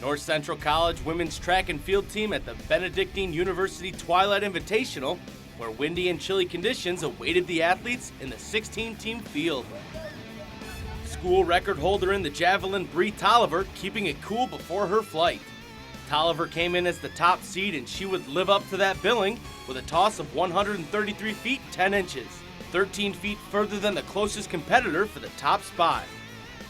North Central College women's track and field team at the Benedictine University Twilight Invitational, where windy and chilly conditions awaited the athletes in the 16-team field. School record holder in the javelin, Bree Tolliver, keeping it cool before her flight. Tolliver came in as the top seed, and she would live up to that billing with a toss of 133 feet 10 inches, 13 feet further than the closest competitor for the top spot.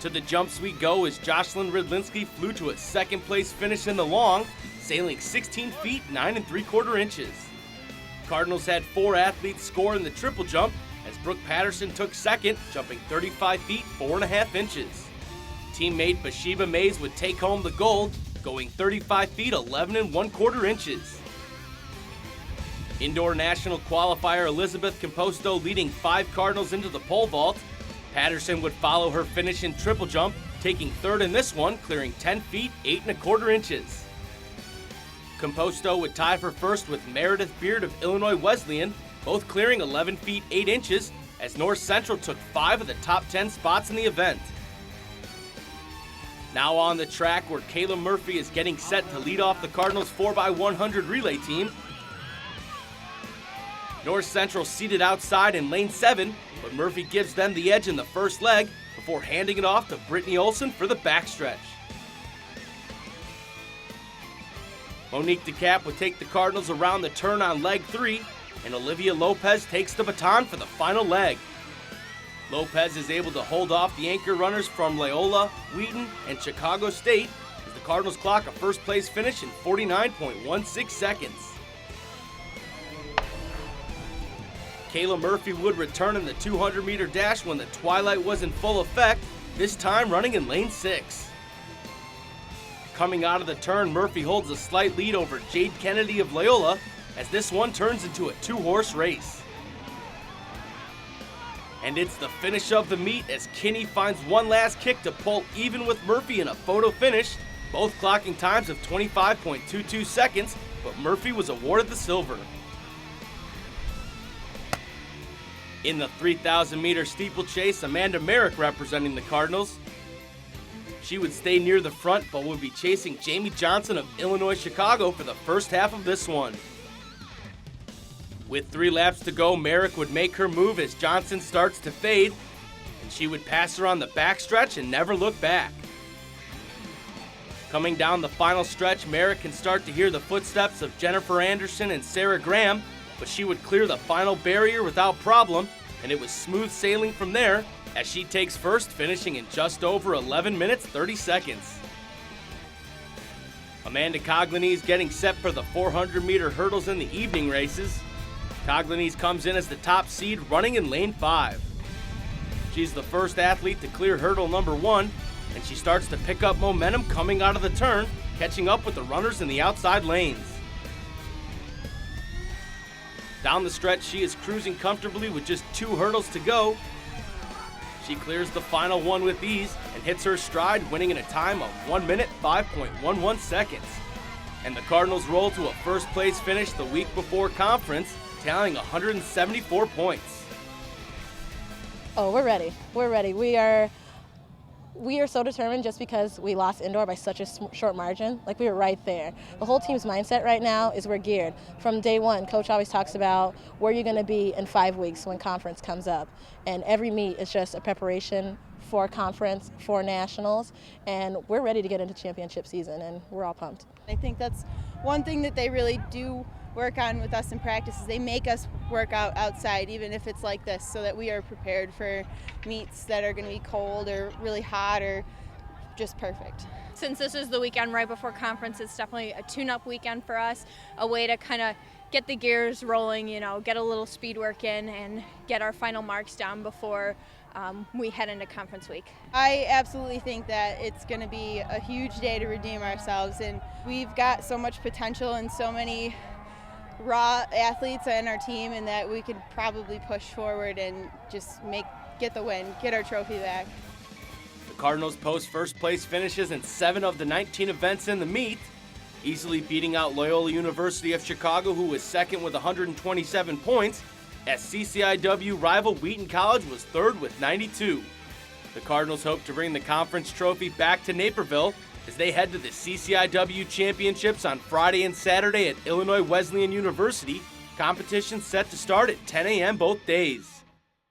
To the jumps we go as Jocelyn Rydlinski flew to a second-place finish in the long, sailing 16 feet 9 3/4 inches. Cardinals had 4 athletes score in the triple jump, as Brooke Patterson took second, jumping 35 feet 4.5 inches. Teammate Bathsheba Mays would take home the gold, going 35 feet 11 1/4 inches. Indoor national qualifier Elizabeth Composto leading 5 Cardinals into the pole vault. Patterson would follow her finish in triple jump, taking third in this one, clearing 10 feet 8 1/4 inches. Composto would tie for first with Meredith Beard of Illinois Wesleyan, both clearing 11 feet 8 inches, as North Central took 5 of the top 10 spots in the event. Now on the track, where Kayla Murphy is getting set to lead off the Cardinals 4x100 relay team. North Central seated outside in lane 7, but Murphy gives them the edge in the first leg before handing it off to Brittany Olson for the backstretch. Monique DeCap would take the Cardinals around the turn on leg 3, and Olivia Lopez takes the baton for the final leg. Lopez is able to hold off the anchor runners from Loyola, Wheaton, and Chicago State as the Cardinals clock a first-place finish in 49.16 seconds. Kayla Murphy would return in the 200-meter dash when the twilight was in full effect, this time running in lane 6. Coming out of the turn, Murphy holds a slight lead over Jade Kennedy of Loyola as this one turns into a 2-horse race. And it's the finish of the meet as Kinney finds one last kick to pull even with Murphy in a photo finish, both clocking times of 25.22 seconds, but Murphy was awarded the silver. In the 3,000-meter steeplechase, Amanda Merrick representing the Cardinals. She would stay near the front, but would be chasing Jamie Johnson of Illinois Chicago for the first half of this one. With 3 laps to go, Merrick would make her move as Johnson starts to fade, and she would pass her on the backstretch and never look back. Coming down the final stretch, Merrick can start to hear the footsteps of Jennifer Anderson and Sarah Graham, but she would clear the final barrier without problem, and it was smooth sailing from there as she takes first, finishing in just over 11 minutes 30 seconds. Amanda Coglianese is getting set for the 400-meter hurdles in the evening races. Coglianese comes in as the top seed, running in lane 5. She's the first athlete to clear hurdle number 1, and she starts to pick up momentum coming out of the turn, catching up with the runners in the outside lanes. Down the stretch, she is cruising comfortably with just 2 hurdles to go. She clears the final one with ease and hits her stride, winning in a time of 1 minute 5.11 seconds. And the Cardinals roll to a first-place finish the week before conference, tallying 174 points. Oh, we're ready. We're ready. We are so determined just because we lost indoor by such a short margin. Like, we were right there. The whole team's mindset right now is we're geared. From day one, Coach always talks about where you're going to be in 5 weeks when conference comes up. And every meet is just a preparation for conference, for nationals, and we're ready to get into championship season, and we're all pumped. I think that's one thing that they really do work on with us in practice is they make us work out outside, even if it's like this, so that we are prepared for meets that are going to be cold or really hot or just perfect. Since this is the weekend right before conference, it's definitely a tune-up weekend for us, a way to kind of get the gears rolling, get a little speed work in and get our final marks down before we head into conference week. I absolutely think that it's going to be a huge day to redeem ourselves, and we've got so much potential and so many raw athletes on our team, and that we could probably push forward and just get the win, get our trophy back. The Cardinals post first place finishes in 7 of the 19 events in the meet, easily beating out Loyola University of Chicago, who was second with 127 points, as CCIW rival Wheaton College was third with 92. The Cardinals hope to bring the conference trophy back to Naperville as they head to the CCIW Championships on Friday and Saturday at Illinois Wesleyan University. Competition set to start at 10 a.m. both days.